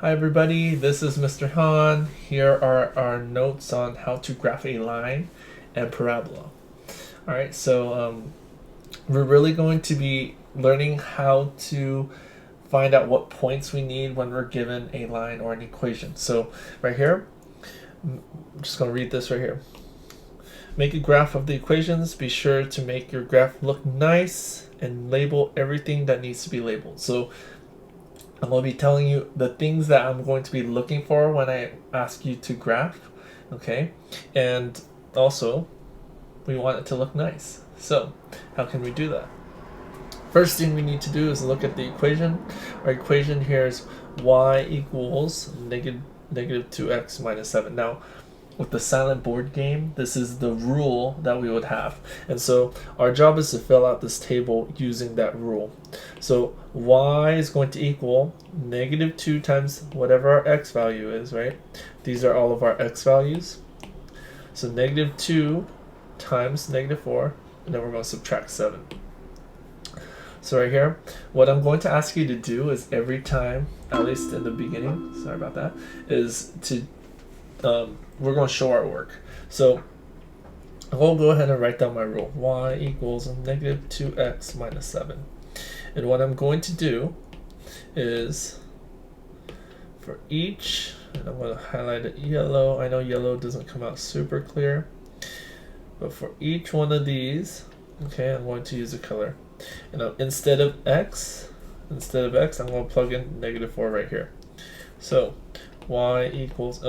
Hi everybody, this is Mr. Han. Here are our notes on how to graph a line and parabola. Alright, so we're really going to be learning how to find out what points we need when we're given a line or an equation. So right here, I'm just going to read this right here. Make a graph of the equations. Be sure to make your graph look nice and label everything that needs to be labeled. So I'm going to be telling you the things that I'm going to be looking for when I ask you to graph, okay? And also, we want it to look nice. So, how can we do that? First thing we need to do is look at the equation. Our equation here is y equals negative 2x minus 7. Now, with the silent board game, this is the rule that we would have. And so our job is to fill out this table using that rule. So y is going to equal negative 2 times whatever our x value is, right? These are all of our x values. So negative 2 times negative 4, and then we're going to subtract 7. So right here, what I'm going to ask you to do is every time, at least in the beginning, sorry about that, is to we're going to show our work. So I'll go ahead and write down my rule. Y equals negative 2x minus 7. And what I'm going to do is for each, and I'm going to highlight it yellow. I know yellow doesn't come out super clear, but for each one of these, okay, I'm going to use a color. And instead of x, I'm going to plug in negative 4 right here. So y equals,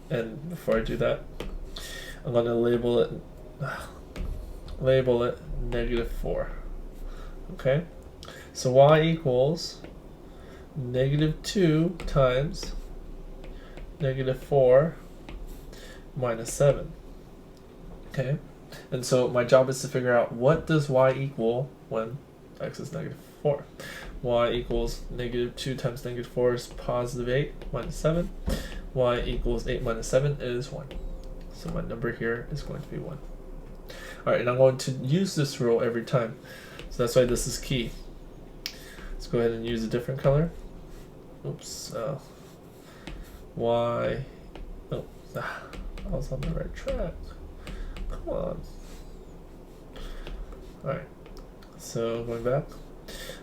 and before I do that, I'm going to label it negative 4. Okay, so y equals negative 2 times negative 4 minus 7. Okay, and so my job is to figure out what does y equal when x is negative 4. Y equals negative 2 times negative 4 is positive 8 minus 7. Y equals 8 minus 7 is 1. So my number here is going to be 1. Alright, and I'm going to use this rule every time. So that's why this is key. Let's go ahead and use a different color. Oops. Y. Oh, I was on the right track. Come on. Alright. So going back,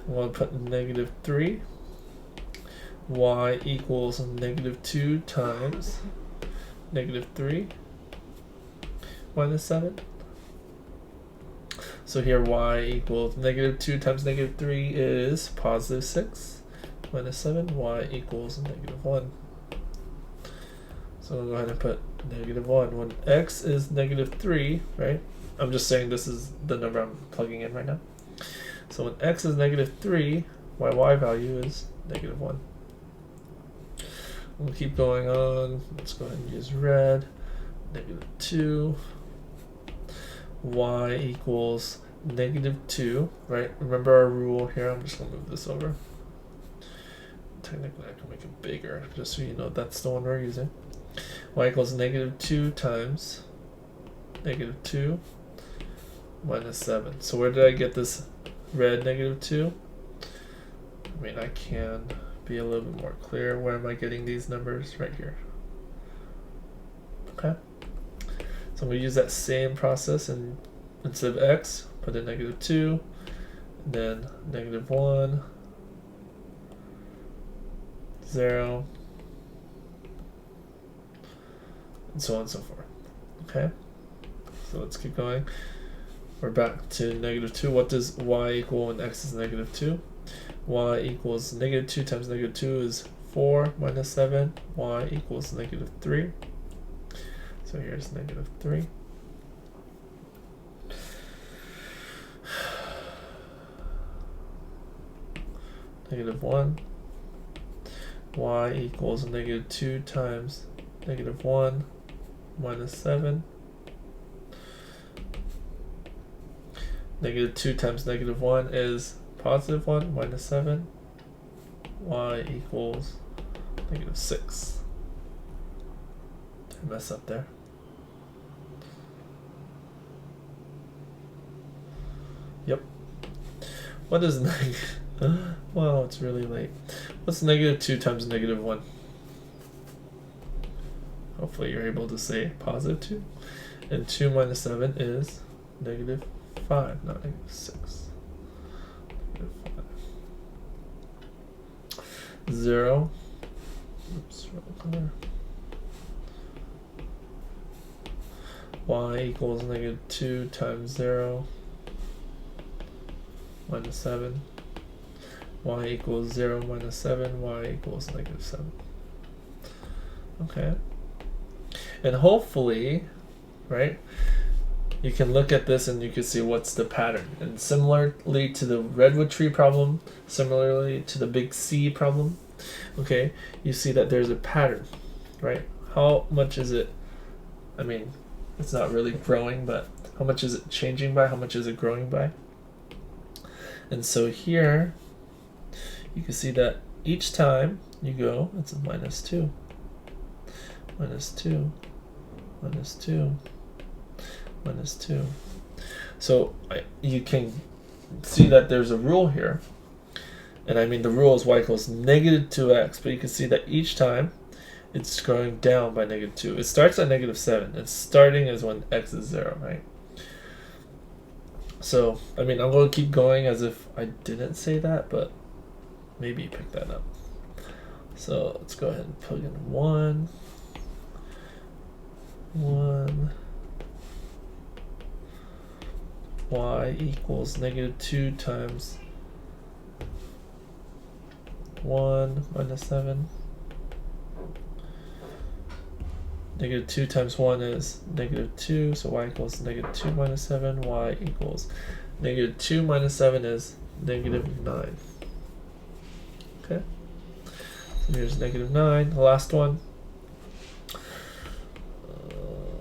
I'm going to put negative 3. Y equals negative 2 times negative 3 minus 7. So here y equals negative 2 times negative 3 is positive 6 minus 7. Y equals negative 1. So we'll go ahead and put negative 1. When x is negative 3, right? I'm just saying this is the number I'm plugging in right now. So when x is negative 3, my y value is negative 1. We'll keep going on. Let's go ahead and use red. Negative 2. Y equals negative 2, right? Remember our rule here. I'm just going to move this over. Technically, I can make it bigger, just so you know that's the one we're using. Y equals negative 2 times negative 2 minus 7. So where did I get this red negative 2? I mean, I can be a little bit more clear. Where am I getting these numbers? Right here. Okay. So I'm going to use that same process, and instead of x, put in negative 2, and then negative 1, 0, and so on and so forth. Okay. So let's keep going. We're back to negative 2. What does y equal when x is negative 2? Y equals negative 2 times negative 2 is 4 minus 7. Y equals negative 3. So here's negative 3. Negative 1. Y equals negative 2 times negative 1 minus 7. Negative 2 times negative 1 is positive 1 minus 7. Y equals negative 6. Did I mess up there? Yep. What is negative? Wow, it's really late. What's negative 2 times negative 1? hopefully you're able to say positive 2. And 2 minus 7 is negative 5, not negative 6. Negative 5. 0. Oops, wrong color. Y equals negative 2 times 0 minus 7. Y equals 0 minus 7. Y equals negative 7. Okay. And hopefully, right, you can look at this and you can see what's the pattern. And similarly to the redwood tree problem, similarly to the big C problem, okay, you see that there's a pattern, right? How much is it? I mean, it's not really growing, but how much is it changing by? How much is it growing by? And so here, you can see that each time you go, it's a minus 2. Minus 2. Minus 2. Minus 2. So you can see that there's a rule here. And I mean the rule is y equals negative 2x, but you can see that each time it's going down by negative 2. It starts at negative 7. It's starting is when x is 0, right? So, I mean, I'm going to keep going as if I didn't say that, but maybe you picked that up. So let's go ahead and plug in 1. 1. Y equals negative 2 times 1 minus 7. Negative 2 times 1 is negative 2, so y equals negative 2 minus 7. Y equals negative 2 minus 7 is negative 9. Okay, so here's negative 9, the last one.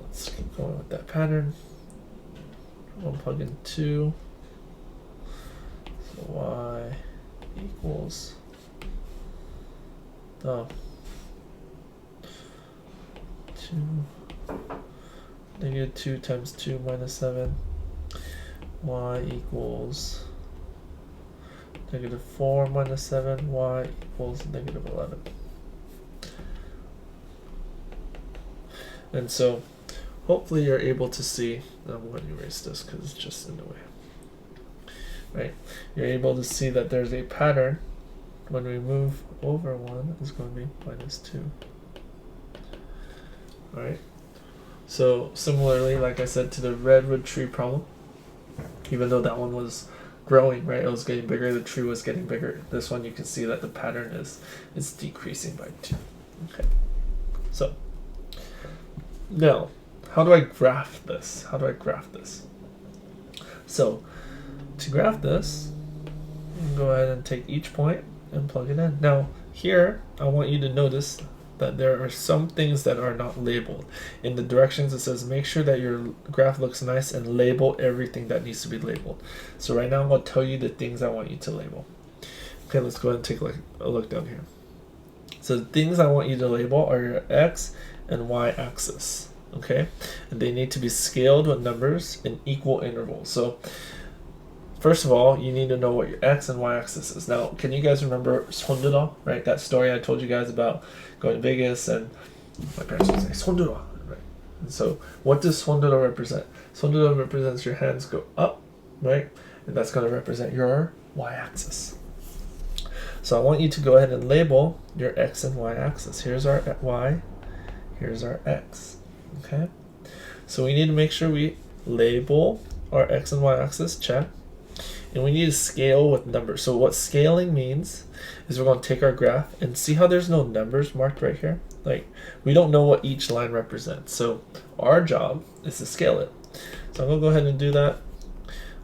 Let's keep going with that pattern. We'll plug in 2. So y equals the 2. Negative 2 times 2 minus 7. Y equals negative 4 minus 7. Y equals negative 11. And so hopefully you're able to see, I'm going to erase this because it's just in the way, right? You're able to see that there's a pattern. When we move over 1, it's going to be minus 2. All right. So similarly, like I said, to the redwood tree problem, even though that one was growing, right? It was getting bigger. The tree was getting bigger. This one, you can see that the pattern is decreasing by 2. Okay. So now, how do I graph this? How do I graph this? So to graph this, you can go ahead and take each point and plug it in. Now here, I want you to notice that there are some things that are not labeled. In the directions, it says make sure that your graph looks nice and label everything that needs to be labeled. So right now I'm going to tell you the things I want you to label. Okay, let's go ahead and take a look down here. So the things I want you to label are your x and y axis. Okay, and they need to be scaled with numbers in equal intervals. So first of all, you need to know what your x and y axis is. Now, can you guys remember 손들어, right? That story I told you guys about going to Vegas, and my parents would say 손들어, right? And so what does 손들어 represent? 손들어 represents your hands go up, right? And that's going to represent your y axis. So I want you to go ahead and label your x and y axis. Here's our y, here's our x. Okay, so we need to make sure we label our x and y axis, check. And we need to scale with numbers. So what scaling means is we're going to take our graph and see how there's no numbers marked right here. Like, we don't know what each line represents. So our job is to scale it. So I'm going to go ahead and do that.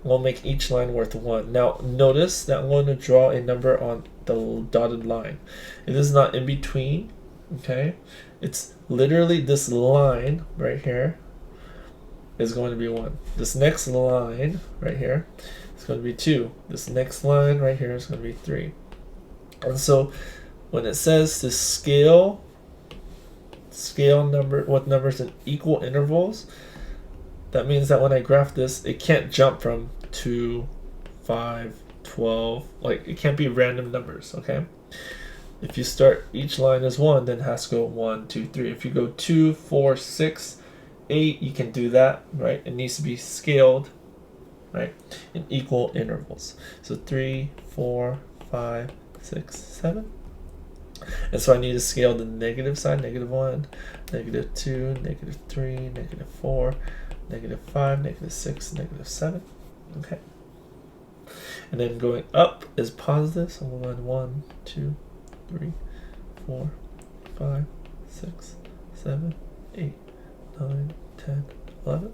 We'll make each line worth 1. Now notice that I'm going to draw a number on the dotted line. It is not in between, okay? It's literally this line right here is going to be 1. This next line right here is going to be 2. This next line right here is going to be 3. And so when it says to scale number with numbers in equal intervals, that means that when I graph this, it can't jump from 2, 5, 12, like it can't be random numbers, okay? If you start each line as 1, then it has to go 1, 2, 3. If you go 2, 4, 6, 8, you can do that, right? It needs to be scaled, right, in equal intervals. So 3, 4, 5, 6, 7. And so I need to scale the negative side, -1, -2, -3, -4, -5, -6, -7. Okay. And then going up is positive, so I'm going 1, 2, 3, 4, 5, 6, 7, 8, 9, 10, 11.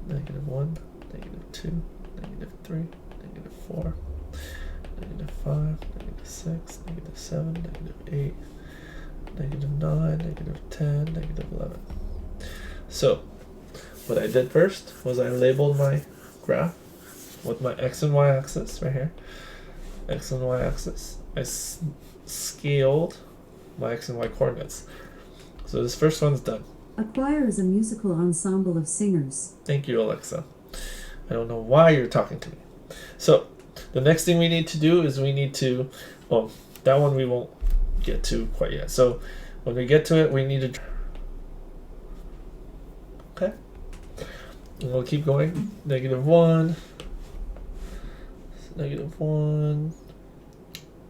-1, -2, -3, -4, -5, -6, -7, -8, -9, -10, -11. So what I did first was I labeled my graph with my x and y axis right here. X and y axis. I scaled my x and y coordinates. So this first one's done. A choir is a musical ensemble of singers. Thank you, Alexa. I don't know why you're talking to me. So the next thing we need to do is we need to, well, that one we won't get to quite yet. So when we get to it, we need to, okay? And we'll keep going. -1, -1,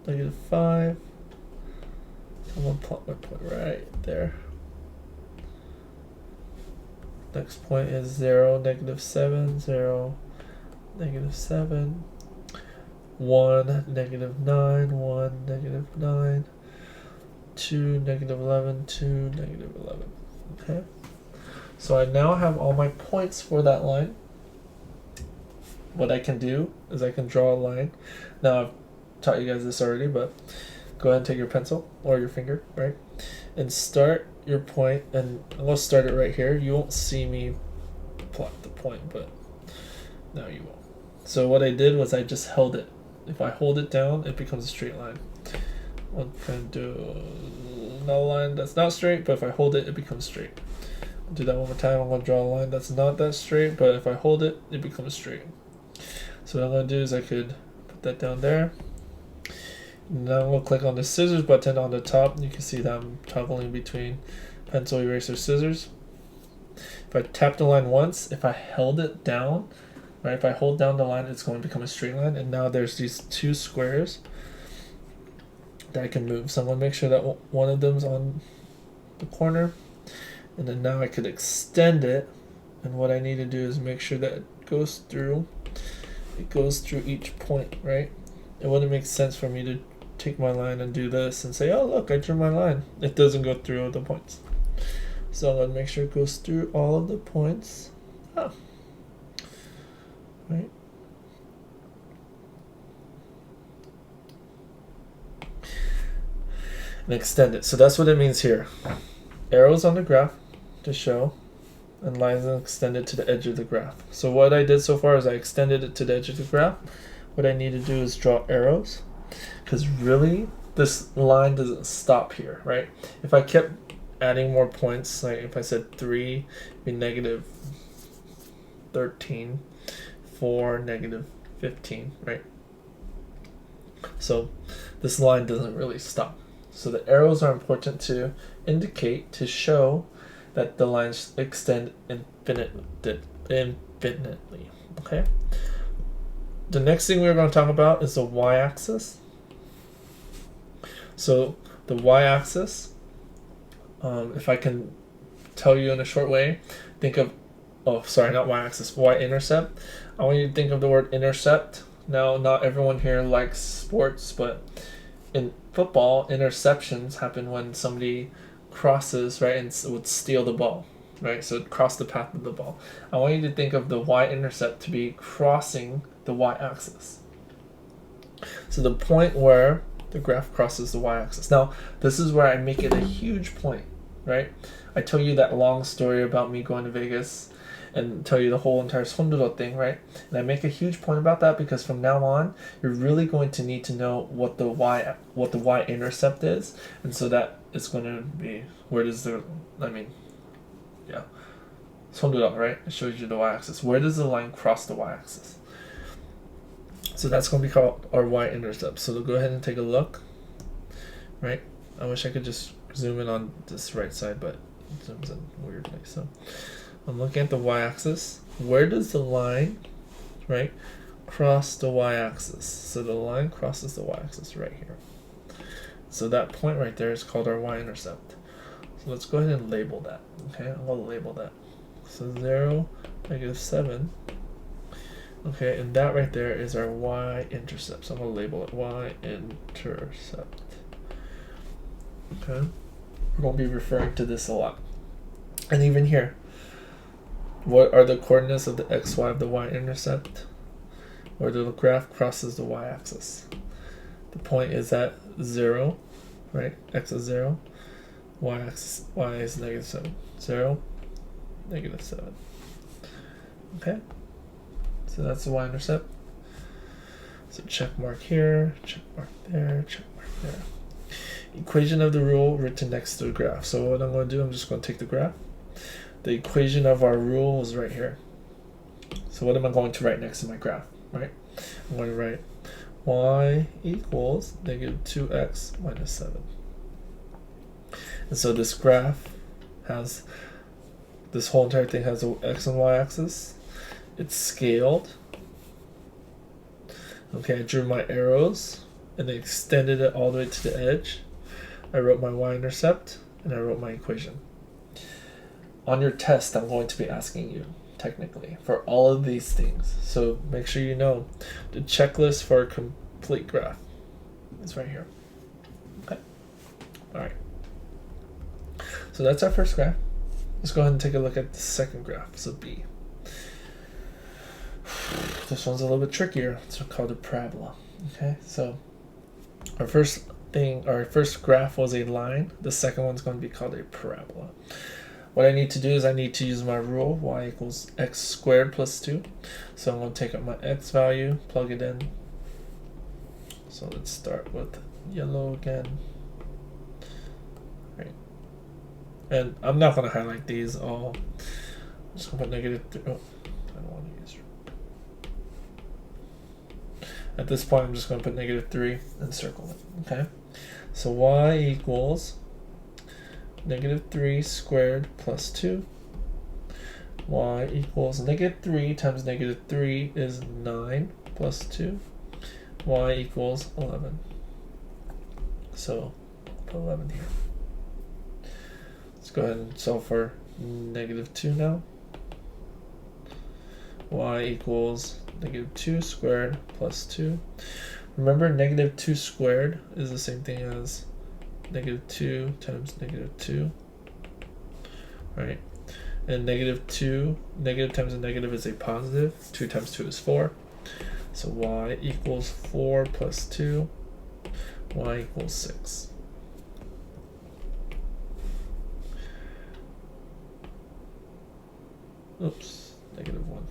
-5. I'm gonna plot my point right there. Next point is 0, -7, 0, -7, 1, -9, 1, -9, 2, -11, 2, -11. Okay. So I now have all my points for that line. What I can do is I can draw a line. Now I've taught you guys this already, but go ahead and take your pencil or your finger, right? And start your point, and I'm going to start it right here. You won't see me plot the point, but now you won't. So what I did was I just held it. If I hold it down, it becomes a straight line. I'm going to do a line that's not straight, but if I hold it, it becomes straight. I'll do that one more time. I'm going to draw a line that's not that straight, but if I hold it, it becomes straight. So what I'm going to do is I could put that down there. Now we'll click on the scissors button on the top. You can see that I'm toggling between pencil, eraser, scissors. If I tap the line once, if I held it down, right, if I hold down the line, it's going to become a straight line. And now there's these two squares that I can move. So I'm going to make sure that one of them's on the corner. And then now I could extend it. And what I need to do is make sure that it goes through each point, right? It wouldn't make sense for me to take my line and do this and say, oh look, I drew my line. It doesn't go through all the points. So I'm going to make sure it goes through all of the points. Right? And extend it. So that's what it means here. Arrows on the graph to show, and lines extended to the edge of the graph. So what I did so far is I extended it to the edge of the graph. What I need to do is draw arrows, because really this line doesn't stop here, right? If I kept adding more points, like if I said 3, it'd be -13, 4, -15, right? So this line doesn't really stop. So the arrows are important to indicate, to show that the lines extend infinitely. Okay. The next thing we're going to talk about is the y-axis. So the y-axis, if I can tell you in a short way, think of, oh sorry, not y-axis, y-intercept. I want you to think of the word intercept. Now, not everyone here likes sports, but in football, interceptions happen when somebody crosses, right, and would steal the ball, right? So cross the path of the ball. I want you to think of the y-intercept to be crossing the y-axis. So the point where the graph crosses the y-axis. Now, this is where I make it a huge point, right? I tell you that long story about me going to Vegas and tell you the whole entire Sondoro thing, right? And I make a huge point about that because from now on, you're really going to need to know what the y-intercept is, and so that it's going to be, where does the, Sondoro, right? It shows you the y-axis. Where does the line cross the y-axis? So that's going to be called our y-intercept. So go ahead and take a look. right? I wish I could just zoom in on this right side, but it zooms in weirdly. So I'm looking at the y-axis. Where does the line, right, cross the y-axis? So the line crosses the y-axis right here. So that point right there is called our y-intercept. So let's go ahead and label that. Okay, I'm going to label that. So 0, -7. Okay, and that right there is our y-intercept. So I'm going to label it y-intercept. Okay, we're going to be referring to this a lot. And even here, what are the coordinates of the xy of the y-intercept? Where the graph crosses the y-axis. The point is at 0, right? X is 0. Y is -7. 0, -7. Okay, so that's the y-intercept. So check mark here, check mark there, check mark there. Equation of the rule written next to the graph. So what I'm going to do, I'm just going to take the graph. The equation of our rule is right here. So what am I going to write next to my graph, right? I'm going to write y equals -2x minus 7. And so this graph has, this whole entire thing has a x and y axis. It's scaled. Okay, I drew my arrows and I extended it all the way to the edge. I wrote my y-intercept and I wrote my equation. On your test, I'm going to be asking you, technically, for all of these things. So make sure you know the checklist for a complete graph is right here. Okay. All right. So that's our first graph. Let's go ahead and take a look at the second graph. So B. This one's a little bit trickier. It's called a parabola. Okay. So our first graph was a line. The second one's going to be called a parabola. What I need to do is I need to use my rule, y equals x squared plus 2. So I'm going to take up my x value, plug it in. So let's start with yellow again. Right. And I'm not going to highlight these all. I'm just going to put -3. Oh, I don't want to use. At this point, I'm just going to put -3 and circle it. Okay. So y equals -3 squared plus 2. Y equals -3 times -3 is 9 plus 2. Y equals 11. So put 11 here. Let's go ahead and solve for -2 now. Y equals -2 squared plus 2. Remember, -2 squared is the same thing as -2 times -2, right? And -2, negative times a negative is a positive. 2 times 2 is 4. So y equals 4 plus 2. Y equals 6. Oops, -1.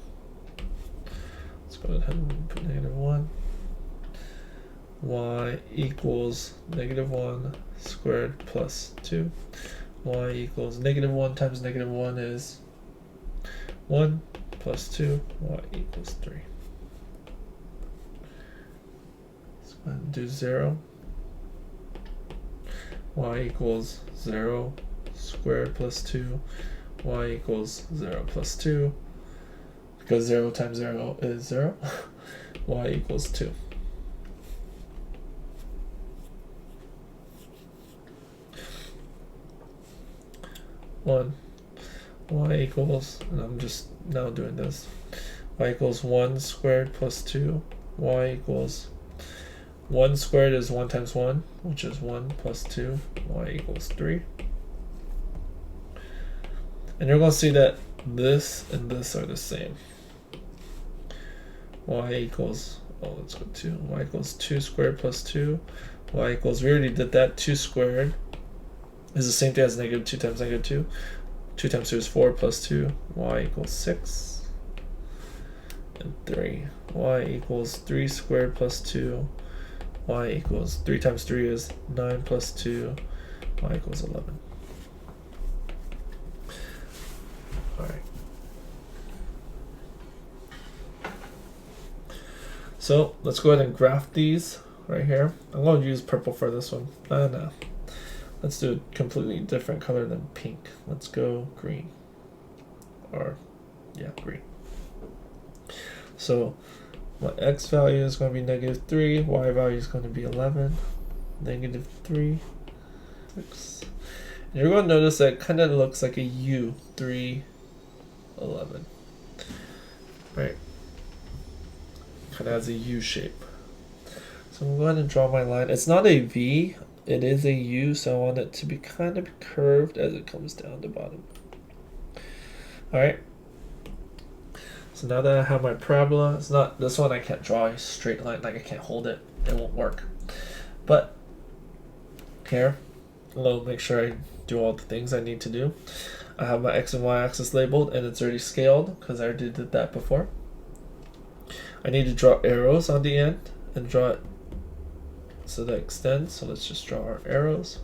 Let's go ahead and put -1. Y equals -1 squared plus 2. Y equals -1 times -1 is 1 plus 2. Y equals 3. Let's go ahead and do 0. Y equals 0 squared plus 2. Y equals 0 plus 2. Because 0 times 0 is 0. Y equals 2. Y equals, and I'm just now doing this, y equals 1 squared plus 2. Y equals 1 squared is 1 times 1, which is 1 plus 2. Y equals 3. And you're going to see that this and this are the same. Y equals, oh, let's go 2. Y equals 2 squared plus 2. Y equals, we already did that, 2 squared is the same thing as -2 times -2. 2 times 2 is 4 plus 2. Y equals 6. And 3. Y equals 3 squared plus 2. Y equals 3 times 3 is 9 plus 2. Y equals 11. Alright. So let's go ahead and graph these, right here. I'm going to use purple for this one. No. Let's do a completely different color than pink. Let's go green. Or, yeah, green. So my x value is going to be -3, y value is going to be 11, -3, x. And you're going to notice that it kind of looks like a U, 3, 11. Right? Kind of has a U shape. So I'm going to draw my line. It's not a V, it is a U, so I want it to be kind of curved as it comes down the bottom. Alright. So now that I have my parabola, it's not this one, I can't draw a straight line, like I can't hold it, it won't work. But here, I'll make sure I do all the things I need to do. I have my x and y axis labeled and it's already scaled because I already did that before. I need to draw arrows on the end and draw it so that extends. So let's just draw our arrows.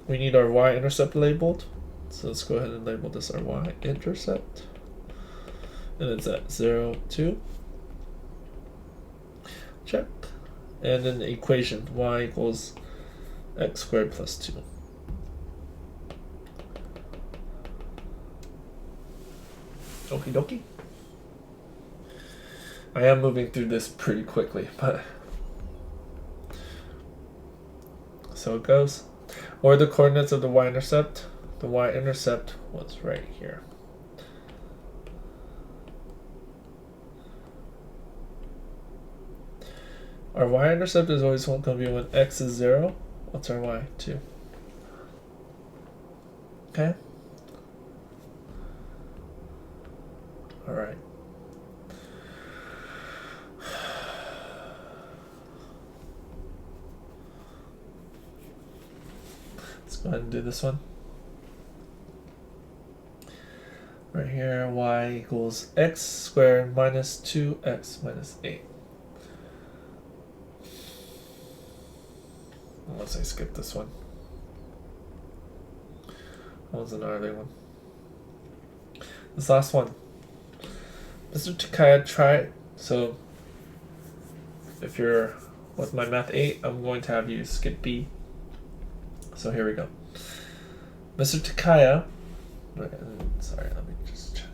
We need our y-intercept labeled. So let's go ahead and label this our y-intercept. And it's at 0, 2. Check. And then the equation, y equals x squared plus 2. Okie dokie. I am moving through this pretty quickly, but so it goes. What are the coordinates of the y-intercept? The y-intercept was right here. Our y-intercept is always going to be when x is 0. What's our y? 2. Okay? Alright. Let's go ahead and do this one. Right here, y equals x squared minus 2x minus 8. Unless I skip this one. What was another one? This last one. Mr. Takaya tried. So, if you're with my math 8, I'm going to have you skip B. So here we go. Mr. Takaya. Sorry, let me just check.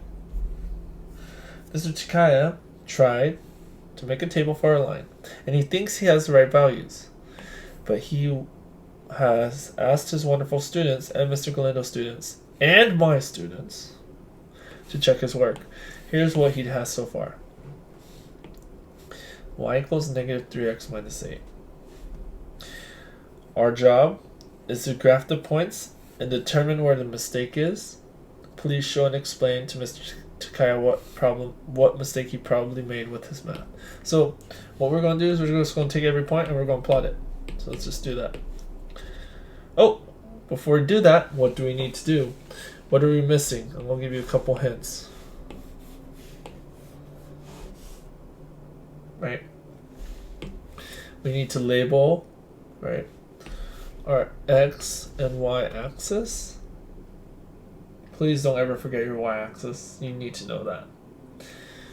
Mr. Takaya tried to make a table for a line, and he thinks he has the right values. But he has asked his wonderful students and Mr. Galindo's students and my students to check his work. Here's what he has so far. Y equals -3x minus 8. Our job is to graph the points and determine where the mistake is. Please show and explain to Mr. Takaya what mistake he probably made with his math. So what we're going to do is we're just going to take every point and we're going to plot it. So let's just do that. Oh, before we do that, what do we need to do? What are we missing? I'm going to give you a couple hints. Right? We need to label, right, our x and y axis. Please don't ever forget your y axis. You need to know that.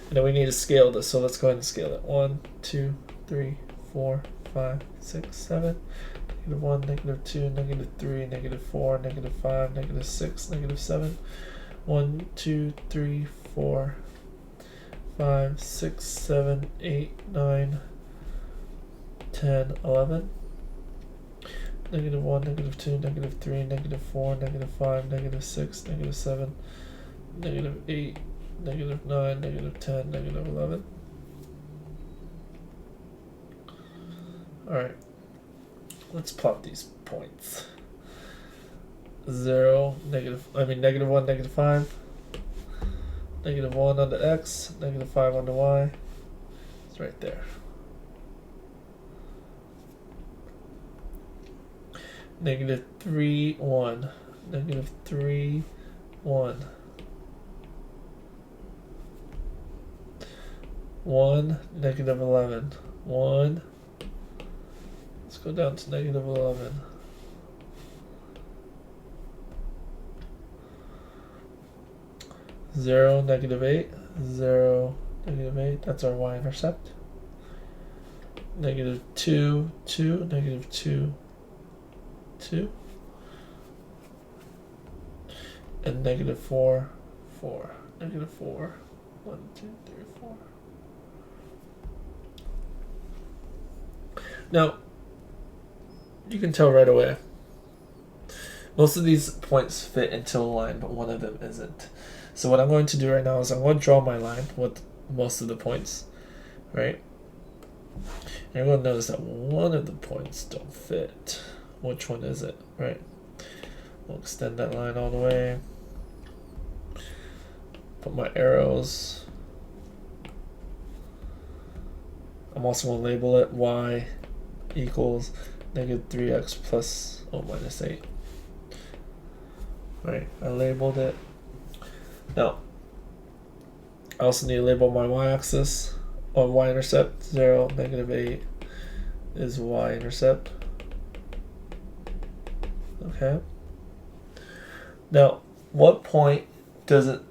And then we need to scale this. So let's go ahead and scale it. 1, 2, 3, 4, 5, 6, 7. -1, -2, -3, -4, -5, -6, -7. 1, 2, 3, 4, 5, 6, 7, 8, 9, 10, 11. -1, -2, -3, -4, -5, -6, -7, -8, -9, -10, -11. Alright, let's plot these points. -1, -5, -1 on the x, -5 on the y. It's right there. -3, 1, -3, 1. 1, -11, 1. Let's go down to -11. 0, -8, 0, -8. That's our y-intercept. negative 2, 2, negative 2, 2, and negative 4, 4, negative 4, 1, 2, 3, 4. Now, you can tell right away. Most of these points fit into a line, but one of them isn't. So what I'm going to do right now is I'm going to draw my line with most of the points, right? And you're going to notice that one of the points don't fit. Which one is it, right? We'll extend that line all the way. Put my arrows. I'm also going to label it y equals negative 3x plus minus 8. Right, I labeled it. Now, I also need to label my y-axis. On y-intercept, 0, negative 8 is y-intercept. Okay. Now, what point doesn't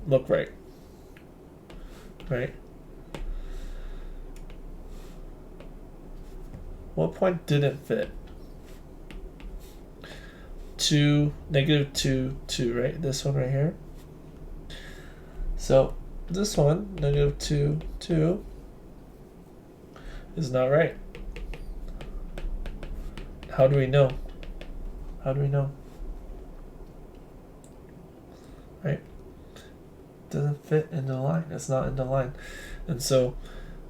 look right? Right? What point didn't fit? 2, negative 2, 2, right? This one right here. So this one, negative 2, 2, is not right. How do we know? How do we know? Right? Doesn't fit in the line. It's not in the line. And so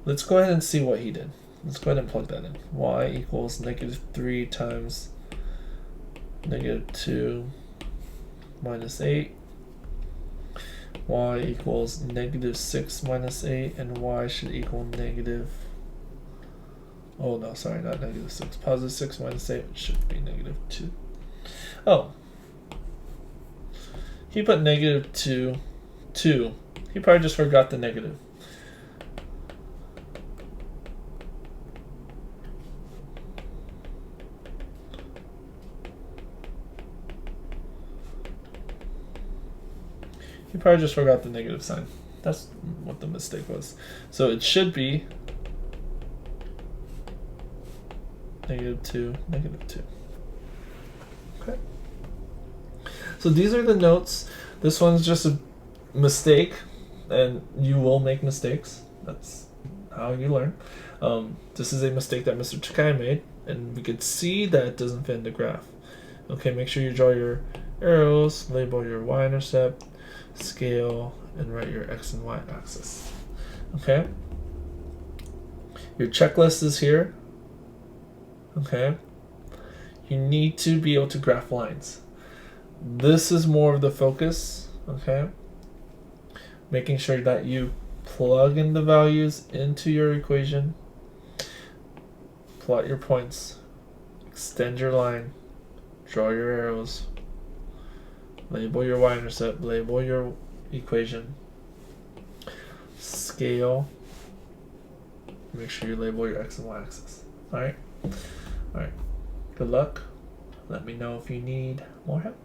let's go ahead and see what he did. Let's go ahead and plug that in. Y equals negative 3 times negative 2 minus 8. Y equals negative 6 minus 8, and y should equal negative, oh no, sorry, not negative 6. Positive 6 minus 8 should be negative 2. Oh, he put negative 2, 2. He probably just forgot the negative. He probably just forgot the negative sign. That's what the mistake was. So it should be negative 2, negative 2. Okay. So these are the notes. This one's just a mistake, and you will make mistakes. That's how you learn. This is a mistake that Mr. Takai made, and we could see that it doesn't fit in the graph. Okay, make sure you draw your arrows, label your y-intercept, scale, and write your x and y axis. Okay. Your checklist is here. Okay. You need to be able to graph lines. This is more of the focus. Okay. Making sure that you plug in the values into your equation, plot your points, extend your line, draw your arrows, label your y-intercept, label your equation, scale, make sure you label your x and y axis. Alright? Alright. Good luck. Let me know if you need more help.